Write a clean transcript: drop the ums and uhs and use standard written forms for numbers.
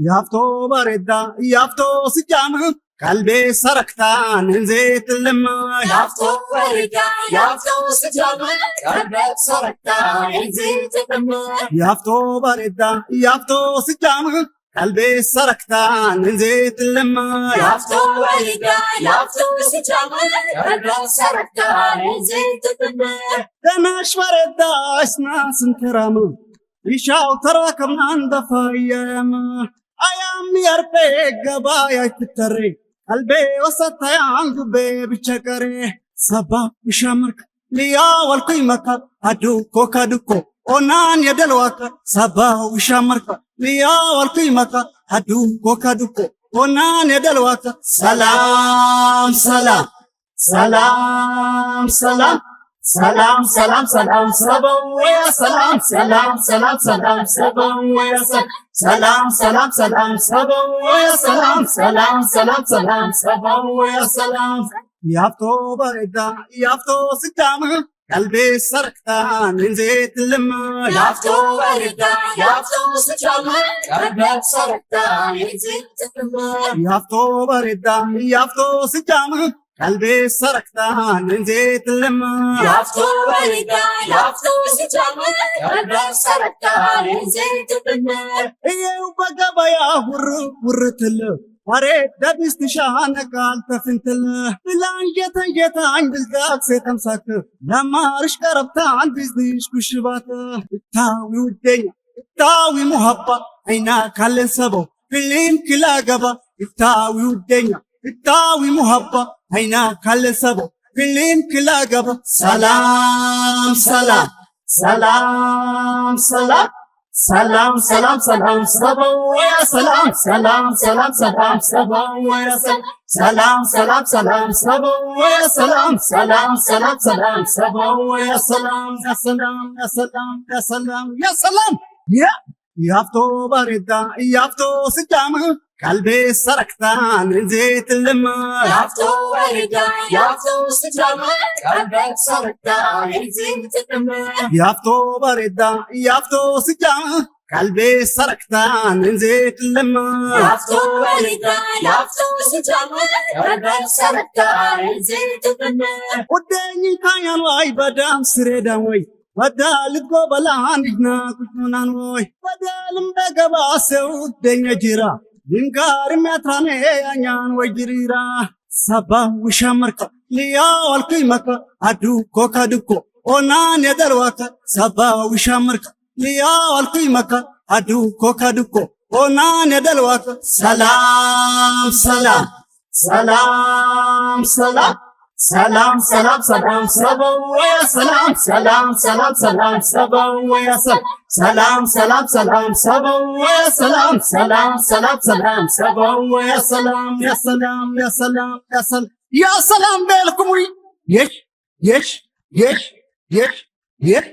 ያፍቶ በሬዳ ያፍቶ ስጃም ቀልቤ ሰረክታን እንዜት ልም ያፍቶ በሬዳ ያፍቶ ስጃም ቀልቤ ሰረክታን እንዜት ልም ያፍቶ በሬዳ ያፍቶ ስጃም ቀልቤ ሰረክታን እንዜት ልም ያፍቶ በሬዳ ያፍቶ ስጃም ቀልቤ ሰረክታን እንዜት ልም ደናሽ በሬዳ እስና ስንተራም ይሻው ተራከምና እንደፋየም አያም ያርፔ ገባያ ይትተሬ ቀልቤ ወሰታያን ጉቤ ብቸቀሬ ሰባ ብሻመርክ ሊያ ወልኩኝ መካ አዱ ኮካዱኮ ኦናን የደልዋካ ሰባ ብሻመርክ ሊያ ወልኩኝ መካ አዱ ኮካዱኮ ኦናን የደልዋካ ሰላም ሰላም ሰላም ሰላም ሰላም ሰላም ሰላም ሰበወያ ሰላም ሰላም ሰላም ሰላም ሰበወያ ሰላም ሰላም ሰላም ሰበወያ ሰላም ሰላም ሰላም ሰላም ሰበወያ ሰላም ያፍቶ በሬዳ ያፍቶ ስጃም ቀልቤ ሰረክታን እንዜት ልም ያፍቶ በሬዳ ያፍቶ ስጃም ቀልቤ ሰረክታን እንዜት ልም ያፍቶ በሬዳ ያፍቶ ስጃም ቀልቤ ሰረክታን እንዜት ልም ያፍቶ በሬዳ ያፍቶ ስጃም ቀልቤ ሰረክታን እንዜት ልም እየው በገበያ ውር ውርትል ወሬ ደብስት ሻነቃል ተፍንትል ብላንጀተን ጀታኝ ብዝጋት ሴተምሳክ ለማርሽ ቀረብታን ቢዝንሽ ኩሽባት እታዊ ውደኛ እታዊ ሙሀባ አይና ካለን ሰበው ፍሊም ክላ ገባ እታዊ ውደኛ እታዊ ሙሀባ አይና ካለን ሰበው ፍሊም ክላ ገባ ሰላም ሰላም ሰላም ሰላም ሰላም ሰላም ሰላም ሰበወያ ሰላም ሰላም ሰላም ሰላም ሰበወያ ሰላም ሰላም ሰላም ሰበወያ ሰላም ሰላም ሰላም ሰላም ሰበወያ ሰላም ያሰላም ያሰላም ያሰላም ያሰላም ያፍቶ በሬዳ ያፍቶ ስጃም ቀልቤ ሰረክታን እንዜት ልም ያፍቶ በሬዳ ያፍቶ ስጃም ቀልቤ ሰረክታን እንዜት ልም ያፍቶ በሬዳ ያፍቶ ስጃም ቀልቤ ሰረክታን እንዜት ልም ያፍቶ በሬዳ ያፍቶ ስጃም ቀልቤ ሰረክታን እንዜት ልም ወደኝ ካያን ወይ በዳም ስሬዳን ወይ ወዳልት ጎበላን ይና ኩናን ወይ ወዳልም በገባ ሰው ደኛ ጅራ ድንጋር ሚያትራኔ ያኛን ወጅሪራ ሰባ ውሻመርካ ሊያ ወልኩኝ መካ አዱ ኮካዱኮ ኦናን የደልዋካ ሰባ ውሻመርካ ሊያ ወልኩኝ መካ አዱ ኮካዱኮ ኦናን የደልዋካ ሰላም ሰላም ሰላም ሰላም ሰላም ሰላም ሰላም ሰበወያ ሰላም ሰላም ሰላም ሰላም ሰበወያ ሰላም ሰላም ሰላም ሰበወያ ሰላም ሰላም ሰላም ሰላም ሰበወያ ሰላም ያሰላም ያሰላም ያሰላም ያሰላም በልኩሙይ የሽ የሽ የሽ የሽ የሽ